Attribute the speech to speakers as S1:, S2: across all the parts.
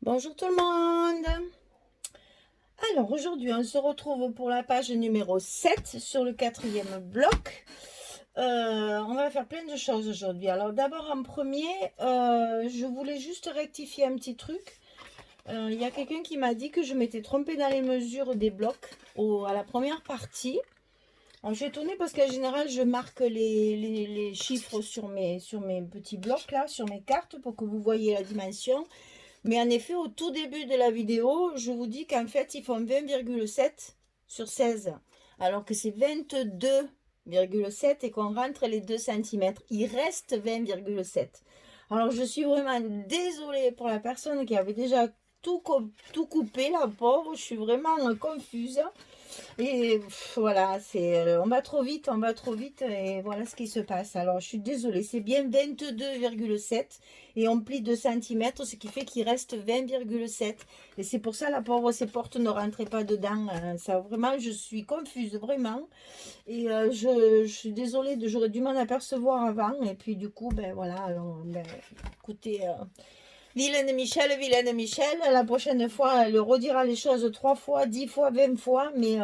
S1: Bonjour tout le monde. Alors aujourd'hui on se retrouve pour la page numéro 7 sur le quatrième bloc. On va faire plein de choses aujourd'hui. Alors d'abord en premier, je voulais juste rectifier un petit truc. Il y a quelqu'un qui m'a dit que je m'étais trompée dans les mesures des blocs à la première partie. Alors, je suis étonnée parce qu'en général je marque les chiffres sur mes petits blocs là, sur mes cartes pour que vous voyez la dimension. Mais en effet, au tout début de la vidéo, je vous dis qu'en fait, ils font 20,7 sur 16. Alors que c'est 22,7 et qu'on rentre les 2 cm. Il reste 20,7. Alors, je suis vraiment désolée pour la personne qui avait déjà tout coupé, la pauvre. Je suis vraiment confuse. Et voilà, on va trop vite et voilà ce qui se passe. Alors je suis désolée, c'est bien 22,7 et on plie 2 cm, ce qui fait qu'il reste 20,7. Et c'est pour ça la pauvre, ces portes ne rentraient pas dedans. Ça vraiment, je suis confuse vraiment. Et je suis désolée, j'aurais dû m'en apercevoir avant. Et puis du coup, ben voilà, alors, ben, écoutez. Vilaine Michel, la prochaine fois, elle redira les choses 3 fois, 10 fois, 20 fois, mais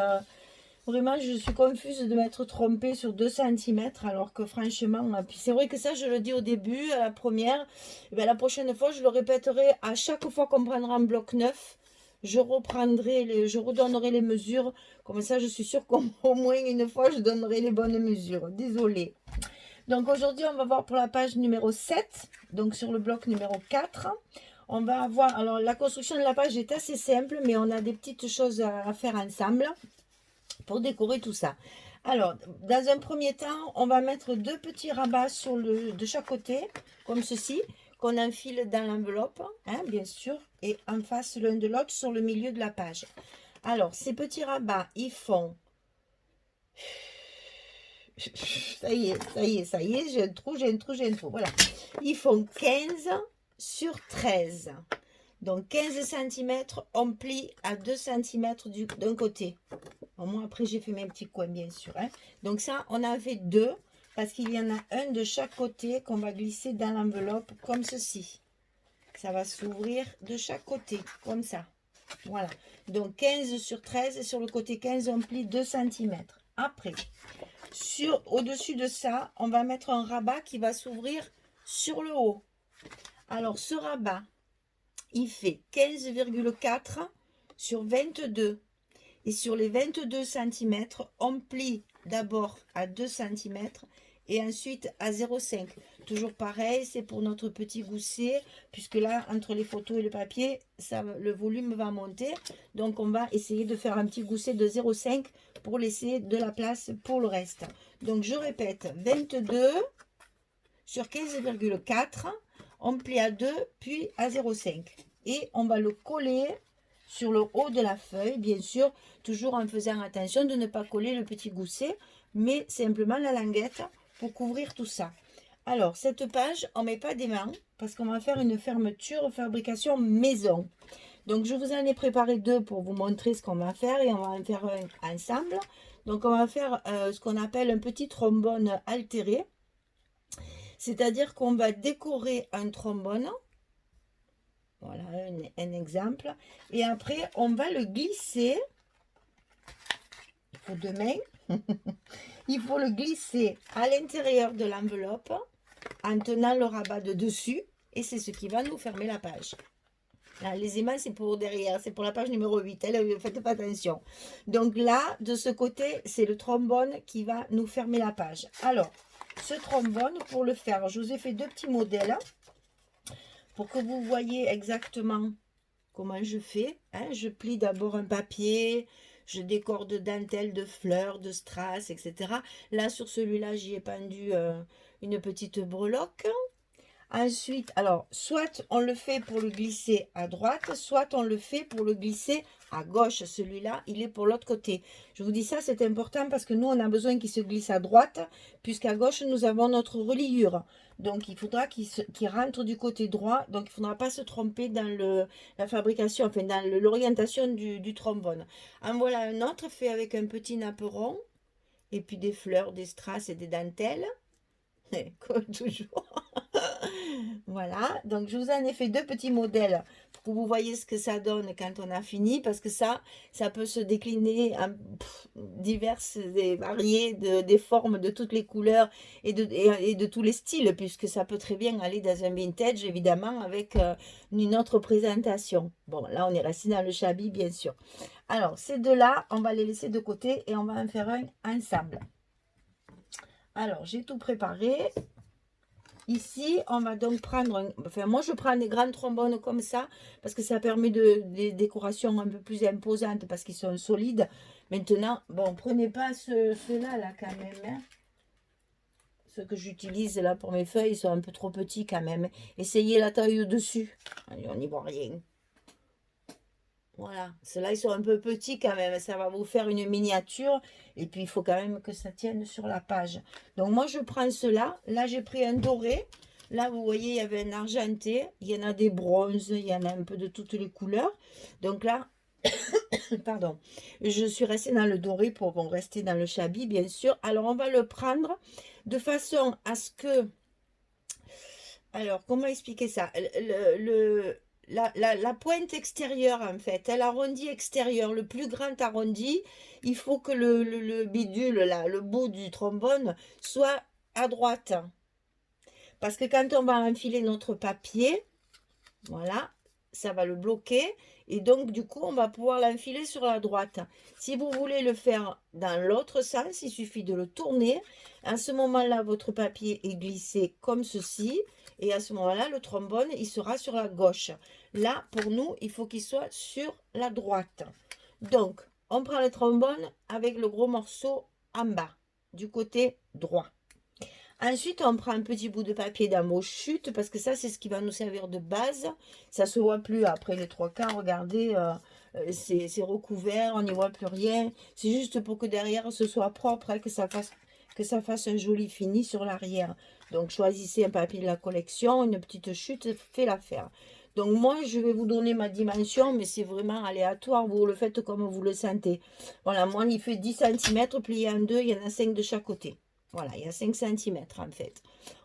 S1: vraiment, je suis confuse de m'être trompée sur 2 cm, alors que franchement, puis c'est vrai que ça, je le dis au début, à la première, et bien, la prochaine fois, je le répéterai à chaque fois qu'on prendra un bloc neuf, je redonnerai les mesures, comme ça, je suis sûre qu'au moins une fois, je donnerai les bonnes mesures. Désolée. Donc aujourd'hui, on va voir pour la page numéro 7, donc sur le bloc numéro 4. On va avoir, alors la construction de la page est assez simple, mais on a des petites choses à faire ensemble pour décorer tout ça. Alors, dans un premier temps, on va mettre 2 petits rabats de chaque côté, comme ceci, qu'on enfile dans l'enveloppe, hein, bien sûr, et en face l'un de l'autre sur le milieu de la page. Alors, ces petits rabats, ils font... Ça y est, j'ai un trou, voilà. Ils font 15 sur 13. Donc 15 cm, on plie à 2 cm d'un côté. Bon, moi, après, j'ai fait mes petits coins, bien sûr. Hein. Donc ça, on en fait 2, parce qu'il y en a un de chaque côté qu'on va glisser dans l'enveloppe, comme ceci. Ça va s'ouvrir de chaque côté, comme ça. Voilà. Donc 15 sur 13, et sur le côté 15, on plie 2 cm. Après, au-dessus de ça, on va mettre un rabat qui va s'ouvrir sur le haut. Alors, ce rabat, il fait 15,4 sur 22. Et sur les 22 cm, on plie d'abord à 2 cm et ensuite à 0,5. Toujours pareil, c'est pour notre petit gousset, puisque là, entre les photos et le papier, le volume va monter. Donc, on va essayer de faire un petit gousset de 0,5 pour laisser de la place pour le reste. Donc, je répète, 22 sur 15,4, on plie à 2, puis à 0,5. Et on va le coller sur le haut de la feuille, bien sûr, toujours en faisant attention de ne pas coller le petit gousset, mais simplement la languette pour couvrir tout ça. Alors, cette page, on ne met pas d'aimant parce qu'on va faire une fermeture fabrication maison. Donc, je vous en ai préparé 2 pour vous montrer ce qu'on va faire et on va en faire un ensemble. Donc, on va faire ce qu'on appelle un petit trombone altéré. C'est-à-dire qu'on va décorer un trombone. Voilà un exemple. Et après, on va le glisser. Il faut 2 mains. Il faut le glisser à l'intérieur de l'enveloppe en tenant le rabat de dessus. Et c'est ce qui va nous fermer la page. Là, les aimants, c'est pour derrière. C'est pour la page numéro 8. Ne faites pas attention. Donc là, de ce côté, c'est le trombone qui va nous fermer la page. Alors, ce trombone, pour le faire, je vous ai fait 2 petits modèles pour que vous voyez exactement comment je fais. Hein. Je plie d'abord un papier, je décore de dentelle, de fleurs, de strass, etc. Là, sur celui-là, j'y ai pendu une petite breloque. Ensuite, alors, soit on le fait pour le glisser à droite, soit on le fait pour le glisser à gauche. Celui-là, il est pour l'autre côté. Je vous dis ça, c'est important parce que nous, on a besoin qu'il se glisse à droite, puisqu'à gauche, nous avons notre reliure. Donc, il faudra qu'il rentre du côté droit. Donc, il ne faudra pas se tromper dans la fabrication, enfin, dans l'orientation du trombone. En voilà un autre fait avec un petit napperon, et puis des fleurs, des strass et des dentelles. Comme toujours. Voilà, donc je vous en ai fait deux petits modèles pour que vous voyez ce que ça donne quand on a fini, parce que ça peut se décliner en diverses et variées des formes, de toutes les couleurs et de tous les styles, puisque ça peut très bien aller dans un vintage, évidemment, avec une autre présentation. Bon, là, on est resté dans le shabby, bien sûr. Alors, ces deux-là, on va les laisser de côté et on va en faire un ensemble. Alors, j'ai tout préparé. Ici, on va donc prendre, enfin moi je prends des grands trombones comme ça, parce que ça permet des décorations un peu plus imposantes, parce qu'ils sont solides. Maintenant, bon, prenez pas ceux-là, là, quand même. Hein. Ceux que j'utilise là pour mes feuilles, ils sont un peu trop petits quand même. Essayez la taille au-dessus. On n'y voit rien. Voilà, ceux-là, ils sont un peu petits quand même. Ça va vous faire une miniature. Et puis, il faut quand même que ça tienne sur la page. Donc, moi, je prends ceux-là. Là, j'ai pris un doré. Là, vous voyez, il y avait un argenté. Il y en a des bronzes. Il y en a un peu de toutes les couleurs. Donc là, pardon, je suis restée dans le doré pour rester dans le shabby, bien sûr. Alors, on va le prendre de façon à ce que... Alors, comment expliquer ça? La pointe extérieure, en fait, l'arrondi extérieur, le plus grand arrondi, il faut que le bidule, là, le bout du trombone, soit à droite. Parce que quand on va enfiler notre papier, voilà, ça va le bloquer. Et donc, du coup, on va pouvoir l'enfiler sur la droite. Si vous voulez le faire dans l'autre sens, il suffit de le tourner. À ce moment-là, votre papier est glissé comme ceci. Et à ce moment-là, le trombone, il sera sur la gauche. Là, pour nous, il faut qu'il soit sur la droite. Donc, on prend le trombone avec le gros morceau en bas, du côté droit. Ensuite, on prend un petit bout de papier dans vos chutes, parce que ça, c'est ce qui va nous servir de base. Ça ne se voit plus après les trois quarts. Regardez, c'est recouvert, on n'y voit plus rien. C'est juste pour que derrière, ce soit propre, hein, que ça fasse un joli fini sur l'arrière. Donc, choisissez un papier de la collection, une petite chute, fait l'affaire. Donc, moi, je vais vous donner ma dimension, mais c'est vraiment aléatoire. Vous le faites comme vous le sentez. Voilà, moi, il fait 10 cm, plié en deux, il y en a 5 de chaque côté. Voilà, il y a 5 cm en fait.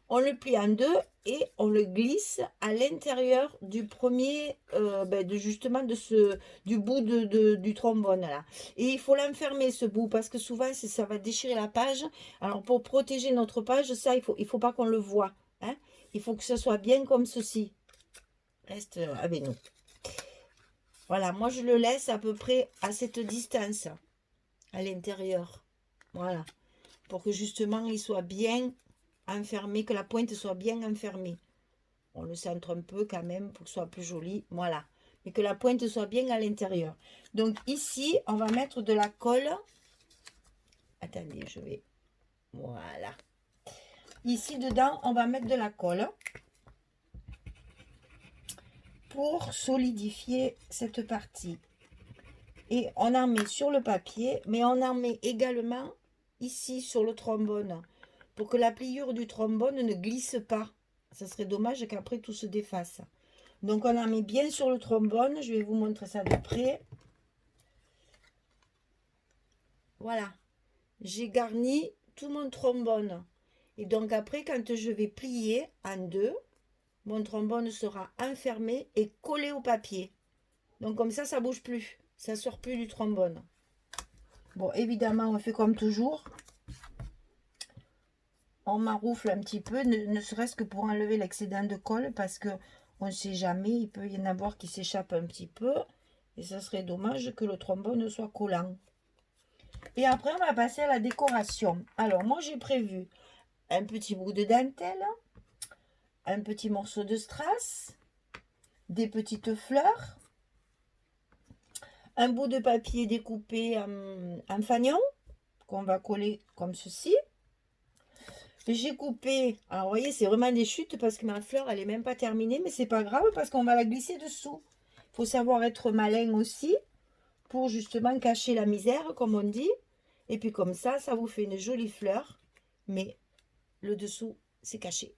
S1: On le plie en deux et on le glisse à l'intérieur du premier, justement du bout du trombone là. Et il faut l'enfermer ce bout, parce que souvent ça va déchirer la page. Alors pour protéger notre page, ça il faut pas qu'on le voit. Hein. Il faut que ça soit bien comme ceci. Reste avec nous. Voilà, moi je le laisse à peu près à cette distance à l'intérieur. Voilà. Pour que justement il soit bien enfermé, que la pointe soit bien enfermée. On le centre un peu quand même pour que ce soit plus joli, voilà. Mais que la pointe soit bien à l'intérieur. Donc ici, on va mettre de la colle. Attendez, je vais... Voilà. Ici, dedans, on va mettre de la colle pour solidifier cette partie. Et on en met sur le papier, mais on en met également ici sur le trombone, pour que la pliure du trombone ne glisse pas. Ça serait dommage qu'après tout se défasse. Donc on en met bien sur le trombone. Je vais vous montrer ça de près. Voilà. J'ai garni tout mon trombone. Et donc après, quand je vais plier en deux, mon trombone sera enfermé et collé au papier. Donc comme ça ne bouge plus. Ça ne sort plus du trombone. Bon, évidemment, on fait comme toujours. On maroufle un petit peu, ne serait-ce que pour enlever l'excédent de colle, parce que on ne sait jamais, il peut y en avoir qui s'échappe un petit peu, et ça serait dommage que le trombone soit collant. Et après, on va passer à la décoration. Alors, moi, j'ai prévu un petit bout de dentelle, un petit morceau de strass, des petites fleurs, un bout de papier découpé en fanion, qu'on va coller comme ceci. J'ai coupé, alors vous voyez, c'est vraiment des chutes parce que ma fleur, elle n'est même pas terminée, mais c'est pas grave parce qu'on va la glisser dessous. Il faut savoir être malin aussi pour justement cacher la misère, comme on dit. Et puis comme ça vous fait une jolie fleur, mais le dessous, c'est caché.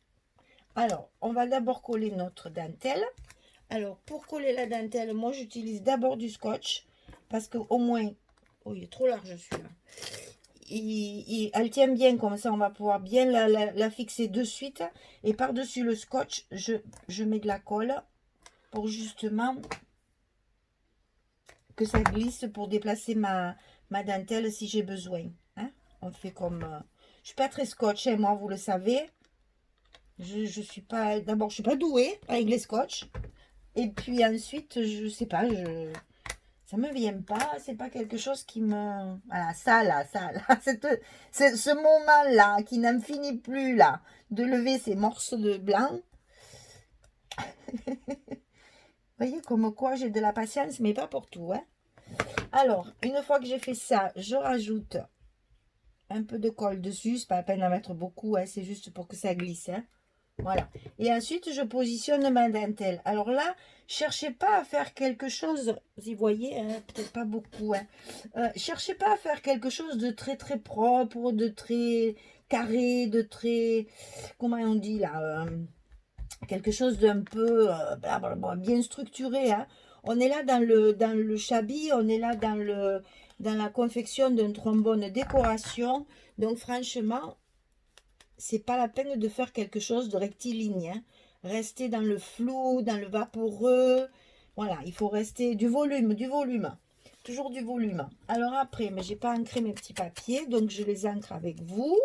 S1: Alors, on va d'abord coller notre dentelle. Alors, pour coller la dentelle, moi, j'utilise d'abord du scotch parce qu'au moins... Oh, il est trop large celui-là. elle tient bien, comme ça on va pouvoir bien la fixer de suite. Et par-dessus le scotch, je mets de la colle pour justement que ça glisse pour déplacer ma dentelle si j'ai besoin. Hein. On fait comme... je suis pas très scotch, hein, moi, vous le savez. Je suis pas... D'abord, je suis pas douée avec les scotch. Et puis ensuite, je sais pas, ça me vient pas. C'est pas quelque chose qui me... Voilà, ça là, ce moment-là qui n'en finit plus là, de lever ces morceaux de blanc. Vous voyez comme quoi j'ai de la patience, mais pas pour tout. Hein. Alors, une fois que j'ai fait ça, je rajoute un peu de colle dessus. C'est pas la peine d'en mettre beaucoup, hein, c'est juste pour que ça glisse. Hein. Voilà. Et ensuite, je positionne ma dentelle. Alors là, cherchez pas à faire quelque chose, vous y voyez, hein, peut-être pas beaucoup. Hein. Cherchez pas à faire quelque chose de très très propre, de très carré, de très, comment on dit là, quelque chose d'un peu bien structuré. Hein. On est là dans le chablis, on est là dans la confection d'un trombone décoration. Donc franchement, c'est pas la peine de faire quelque chose de rectiligne. Hein. Rester dans le flou, dans le vaporeux. Voilà, il faut rester du volume, du volume. Toujours du volume. Alors après, mais j'ai pas ancré mes petits papiers, donc je les ancre avec vous.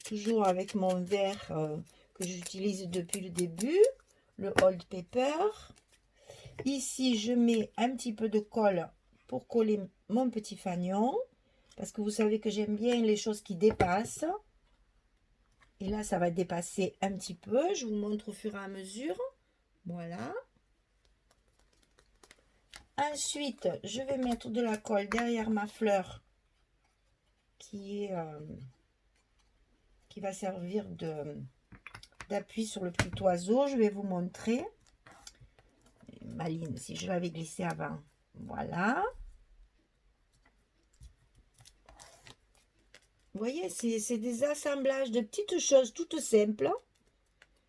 S1: Toujours avec mon verre que j'utilise depuis le début, le Old Paper. Ici, je mets un petit peu de colle pour coller mon petit fanion. Parce que vous savez que j'aime bien les choses qui dépassent. Et là, ça va dépasser un petit peu. Je vous montre au fur et à mesure. Voilà. Ensuite, je vais mettre de la colle derrière ma fleur qui va servir d'appui sur le petit oiseau. Je vais vous montrer. Maline, si je l'avais glissé avant. Voilà. Vous voyez, c'est des assemblages de petites choses toutes simples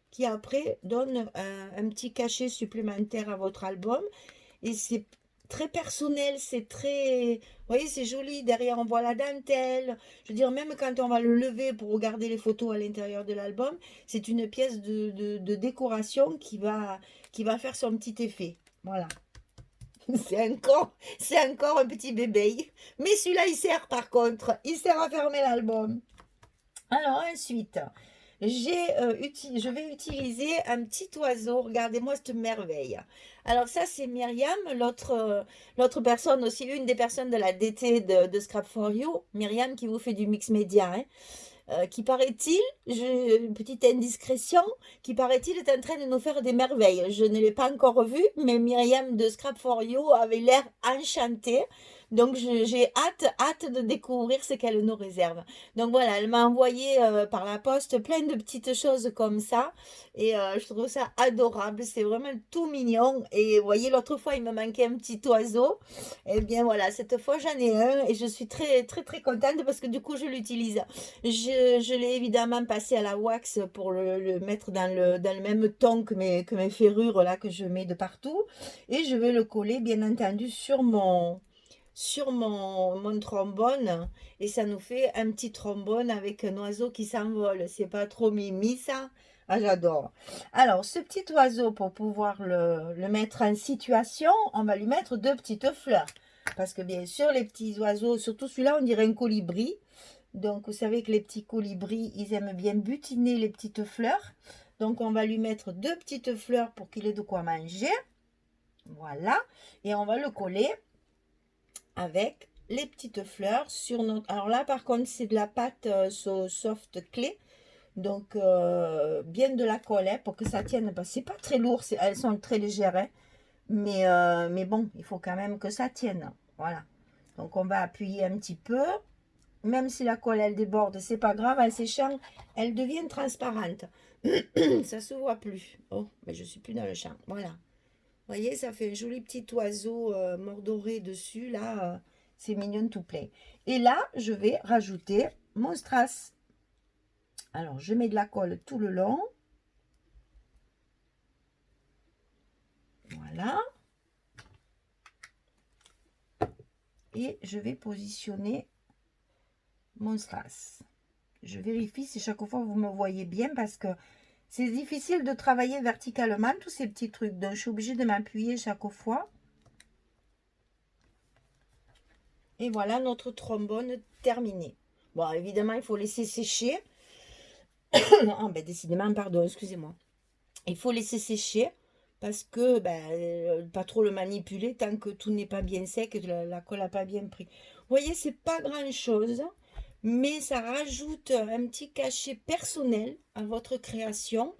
S1: qui après donnent un petit cachet supplémentaire à votre album. Et c'est très personnel, c'est très... Vous voyez, c'est joli. Derrière, on voit la dentelle. Je veux dire, même quand on va le lever pour regarder les photos à l'intérieur de l'album, c'est une pièce de décoration qui va faire son petit effet. Voilà. C'est encore un petit bébé. Mais celui-là, il sert par contre. Il sert à fermer l'album. Alors ensuite, je vais utiliser un petit oiseau. Regardez-moi cette merveille. Alors ça, c'est Myriam, l'autre personne aussi, une des personnes de la DT de Scrap for You. Myriam qui vous fait du mix média. Hein. Qui paraît-il, une petite indiscrétion, qui paraît-il est en train de nous faire des merveilles. Je ne l'ai pas encore vu, mais Myriam de Scrap for You avait l'air enchantée. Donc j'ai hâte de découvrir ce qu'elle nous réserve. Donc voilà, elle m'a envoyé par la poste plein de petites choses comme ça. Et je trouve ça adorable. C'est vraiment tout mignon. Et vous voyez, l'autre fois, il me manquait un petit oiseau. Et bien voilà, cette fois, j'en ai un. Et je suis très, très, très contente parce que du coup, je l'utilise. Je l'ai évidemment passé à la wax pour le mettre dans le même ton que mes ferrures là que je mets de partout. Et je vais le coller, bien entendu, sur mon trombone. Et ça nous fait un petit trombone avec un oiseau qui s'envole. C'est pas trop mimi ça? Ah, j'adore. Alors, ce petit oiseau, pour pouvoir le mettre en situation, on va lui mettre deux petites fleurs. Parce que bien sûr, les petits oiseaux, surtout celui-là, on dirait un colibri. Donc, vous savez que les petits colibris, ils aiment bien butiner les petites fleurs. Donc, on va lui mettre deux petites fleurs pour qu'il ait de quoi manger. Voilà. Et on va le coller avec les petites fleurs sur notre... Alors là, par contre, c'est de la pâte soft clé. Donc, bien de la colle hein, pour que ça tienne. Parce que c'est pas très lourd. Elles sont très légères. Hein. Mais bon, il faut quand même que ça tienne. Voilà. Donc, on va appuyer un petit peu. Même si la colle, elle déborde, c'est pas grave. Elle séchant, elle devient transparente. Ça se voit plus. Oh, mais je suis plus dans le champ. Voilà. Vous voyez, ça fait un joli petit oiseau mordoré dessus. Là, c'est mignon tout plein. Et là, je vais rajouter mon strass. Alors, je mets de la colle tout le long. Voilà. Et je vais positionner mon strass. Je vérifie si chaque fois vous me voyez bien parce que c'est difficile de travailler verticalement tous ces petits trucs. Donc je suis obligée de m'appuyer chaque fois. Et voilà notre trombone terminé. Bon, évidemment, il faut laisser sécher. Ah, ben, décidément, pardon, excusez-moi. Il faut laisser sécher parce que pas trop le manipuler tant que tout n'est pas bien sec et que la colle n'a pas bien pris. Vous voyez, c'est pas grand-chose, mais ça rajoute un petit cachet personnel à votre création.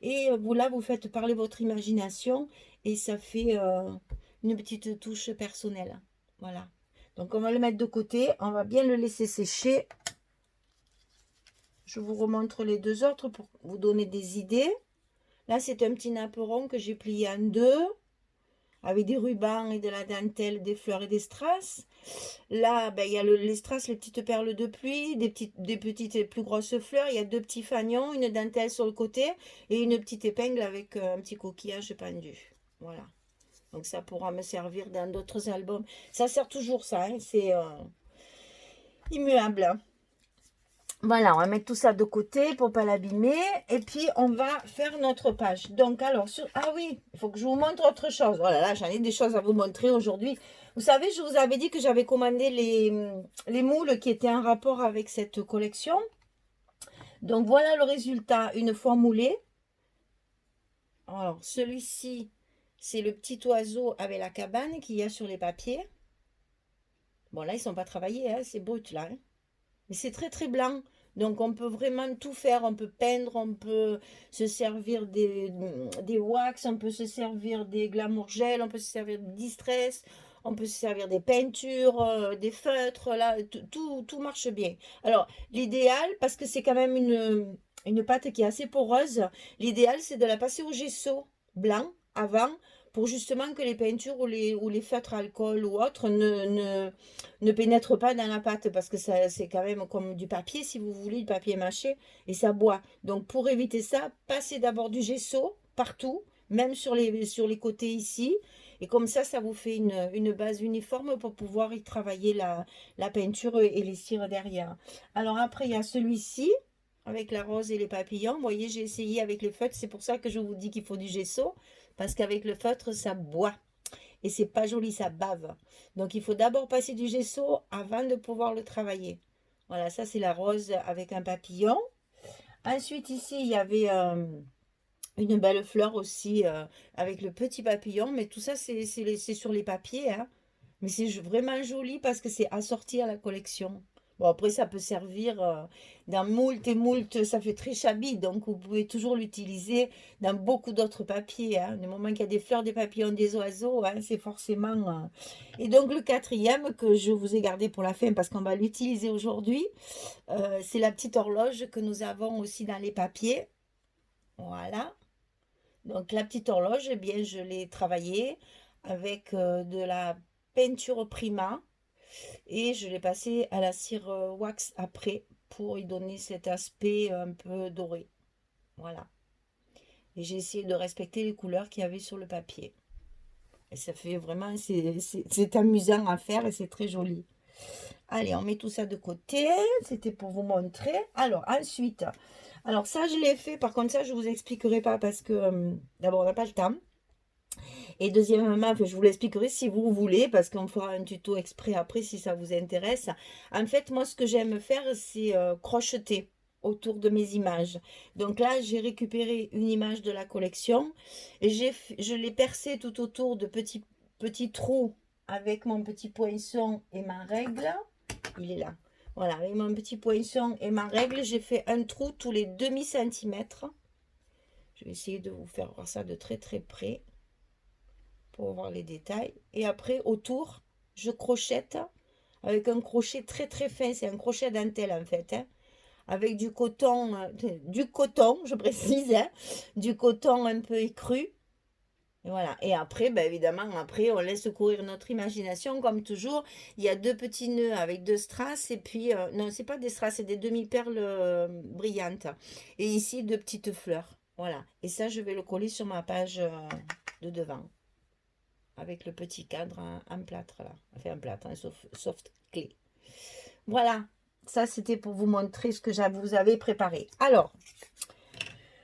S1: Et vous là, vous faites parler votre imagination et ça fait une petite touche personnelle. Voilà. Donc on va le mettre de côté, on va bien le laisser sécher. Je vous remontre les deux autres pour vous donner des idées. Là, c'est un petit napperon que j'ai plié en deux, avec des rubans et de la dentelle, des fleurs et des strass. Là, il y a les strass, les petites perles de pluie, des petites et plus grosses fleurs. Il y a deux petits fagnons, une dentelle sur le côté et une petite épingle avec un petit coquillage pendu. Voilà. Donc ça pourra me servir dans d'autres albums. Ça sert toujours ça, hein, c'est immuable. Voilà, on va mettre tout ça de côté pour pas l'abîmer. Et puis, on va faire notre page. Donc, alors, ah oui, il faut que je vous montre autre chose. Oh là là, j'en ai des choses à vous montrer aujourd'hui. Vous savez, je vous avais dit que j'avais commandé les moules qui étaient en rapport avec cette collection. Donc, voilà le résultat une fois moulé. Alors, celui-ci, c'est le petit oiseau avec la cabane qu'il y a sur les papiers. Bon, là, ils ne sont pas travaillés, hein, c'est brut, là. Hein. Mais c'est très très blanc. Donc on peut vraiment tout faire. On peut peindre, on peut se servir des wax, on peut se servir des glamour gel, on peut se servir de distress, on peut se servir des peintures, des feutres. Là, tout marche bien. Alors l'idéal, parce que c'est quand même une pâte qui est assez poreuse, l'idéal c'est de la passer au gesso blanc avant pour justement que les peintures ou les feutres alcool ou autres ne pénètrent pas dans la pâte parce que c'est quand même comme du papier si vous voulez, du papier mâché et ça boit. Donc pour éviter ça, passez d'abord du gesso partout, même sur les côtés ici. Et comme ça vous fait une base uniforme pour pouvoir y travailler la peinture et les cires derrière. Alors après, il y a celui-ci avec la rose et les papillons. Vous voyez, j'ai essayé avec le feutre. C'est pour ça que je vous dis qu'il faut du gesso. Parce qu'avec le feutre, ça boit. Et c'est pas joli, ça bave. Donc il faut d'abord passer du gesso avant de pouvoir le travailler. Voilà, ça c'est la rose avec un papillon. Ensuite ici, il y avait une belle fleur aussi avec le petit papillon. Mais tout ça, c'est sur les papiers. Hein. Mais c'est vraiment joli parce que c'est assorti à la collection. Bon, après, ça peut servir dans moult et moult, ça fait très shabby, donc vous pouvez toujours l'utiliser dans beaucoup d'autres papiers. Hein. Du moment qu'il y a des fleurs, des papillons, des oiseaux, hein, c'est forcément... Et donc, le quatrième que je vous ai gardé pour la fin parce qu'on va l'utiliser aujourd'hui, c'est la petite horloge que nous avons aussi dans les papiers. Voilà. Donc, la petite horloge, eh bien, je l'ai travaillée avec de la peinture Prima et je l'ai passé à la cire wax après pour y donner cet aspect un peu doré. Voilà. Et j'ai essayé de respecter les couleurs qu'il y avait sur le papier. Et ça fait vraiment, c'est amusant à faire et c'est très joli. Allez, on met tout ça de côté. C'était pour vous montrer. Alors, ensuite, alors ça, je l'ai fait. Par contre, ça, je ne vous expliquerai pas parce que d'abord, on n'a pas le temps. Et deuxièmement, je vous l'expliquerai si vous voulez, parce qu'on fera un tuto exprès après si ça vous intéresse. En fait, moi, ce que j'aime faire, c'est crocheter autour de mes images. Donc là, j'ai récupéré une image de la collection. Et je l'ai percée tout autour de petits trous avec mon petit poinçon et ma règle. Il est là. Voilà, avec mon petit poinçon et ma règle, j'ai fait un trou tous les demi-centimètres. Je vais essayer de vous faire voir ça de très très près pour voir les détails. Et après, autour, je crochette avec un crochet très très fin. C'est un crochet à dentelle en fait. Hein, avec du coton, je précise, hein, du coton un peu écru. Et voilà. Et après, évidemment, après, on laisse courir notre imagination comme toujours. Il y a deux petits nœuds avec deux strass. Et puis, non, c'est pas des strass, c'est des demi-perles brillantes. Et ici, deux petites fleurs. Voilà. Et ça, je vais le coller sur ma page de devant avec le petit cadre en plâtre là, enfin en plâtre, soft clé. Voilà, ça c'était pour vous montrer ce que vous avais préparé. Alors,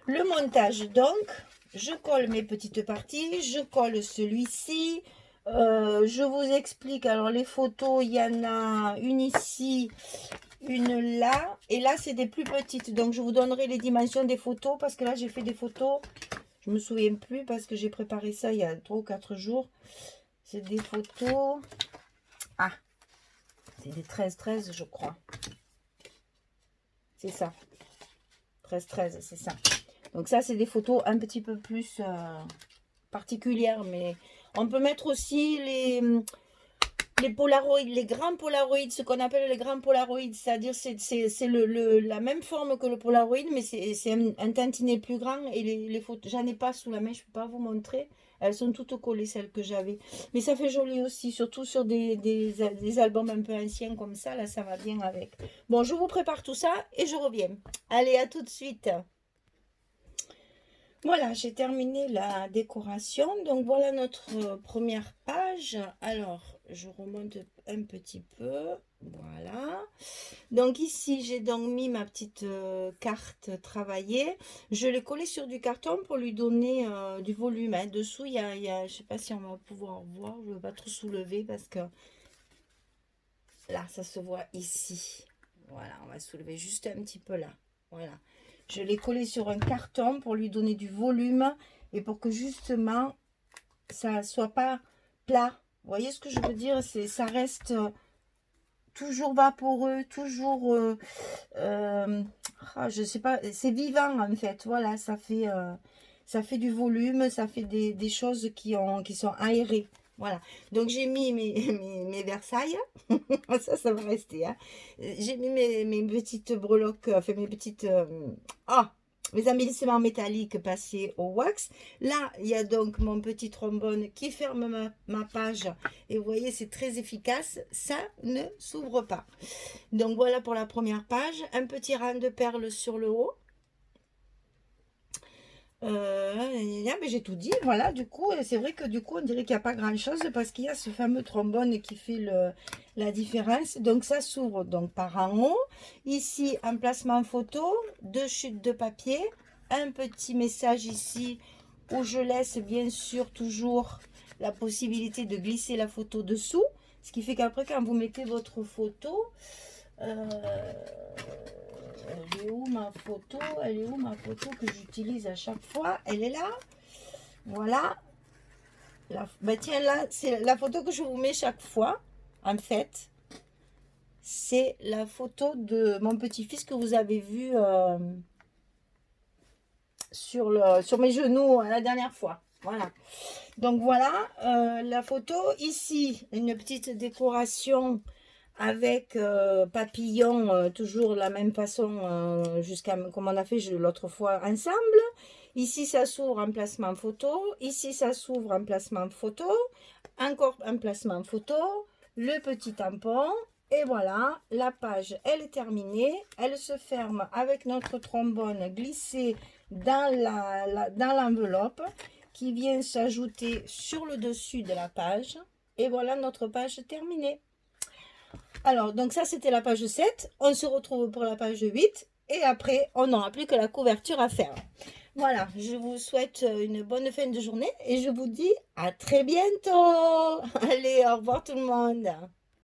S1: le montage, donc, je colle mes petites parties, je colle celui-ci, je vous explique, alors les photos, il y en a une ici, une là, et là c'est des plus petites, donc je vous donnerai les dimensions des photos, parce que là j'ai fait des photos, je me souviens plus, parce que j'ai préparé ça il y a 3 ou 4 jours, c'est des photos, ah, c'est des 13-13 je crois, c'est ça, 13-13 c'est ça. Donc ça, c'est des photos un petit peu plus particulières, mais on peut mettre aussi les Polaroids, les grands Polaroids, ce qu'on appelle les grands Polaroids, c'est-à-dire c'est la même forme que le Polaroid, mais c'est un tantinet plus grand, et les photos, j'en ai pas sous la main, je peux pas vous montrer, elles sont toutes collées, celles que j'avais, mais ça fait joli aussi, surtout sur des albums un peu anciens comme ça, là ça va bien avec. Bon, je vous prépare tout ça et je reviens. Allez, à tout de suite. Voilà, j'ai terminé la décoration. Donc, voilà notre première page. Alors, je remonte un petit peu. Voilà. Donc, ici, j'ai donc mis ma petite carte travaillée. Je l'ai collée sur du carton pour lui donner du volume. Hein. Dessous, il y a, je ne sais pas si on va pouvoir voir. Je ne vais pas trop soulever parce que là, ça se voit ici. Voilà, on va soulever juste un petit peu là. Voilà. Je l'ai collé sur un carton pour lui donner du volume et pour que justement ça soit pas plat. Vous voyez ce que je veux dire? Ça reste toujours vaporeux, toujours je sais pas, c'est vivant en fait. Voilà, ça fait du volume, ça fait des choses qui sont aérées. Voilà, donc j'ai mis mes Versailles, ça va rester, hein. J'ai mis mes petites breloques, enfin mes petites, mes embellissements métalliques passés au wax. Là, il y a donc mon petit trombone qui ferme ma page, et vous voyez, c'est très efficace, ça ne s'ouvre pas. Donc voilà pour la première page, un petit rang de perles sur le haut. Mais j'ai tout dit, voilà, du coup, c'est vrai que du coup, on dirait qu'il n'y a pas grand chose parce qu'il y a ce fameux trombone qui fait la différence. Donc, ça s'ouvre donc par en haut. Ici, emplacement photo, 2 chutes de papier, un petit message ici où je laisse bien sûr toujours la possibilité de glisser la photo dessous. Ce qui fait qu'après, quand vous mettez votre photo, elle est où ma photo? Elle est où ma photo que j'utilise à chaque fois? Elle est là. Voilà. Tiens, là, c'est la photo que je vous mets chaque fois. En fait, c'est la photo de mon petit-fils que vous avez vu sur mes genoux la dernière fois. Voilà. Donc voilà, la photo. Ici, une petite décoration avec papillon, toujours la même façon, jusqu'à comme on a fait l'autre fois ensemble. Ici, ça s'ouvre en placement photo. Ici, ça s'ouvre en placement photo. Encore un placement photo. Le petit tampon. Et voilà, la page, elle est terminée. Elle se ferme avec notre trombone glissé dans l'enveloppe qui vient s'ajouter sur le dessus de la page. Et voilà notre page terminée. Alors, donc ça, c'était la page 7. On se retrouve pour la page 8. Et après, on n'aura plus que la couverture à faire. Voilà, je vous souhaite une bonne fin de journée. Et je vous dis à très bientôt. Allez, au revoir tout le monde.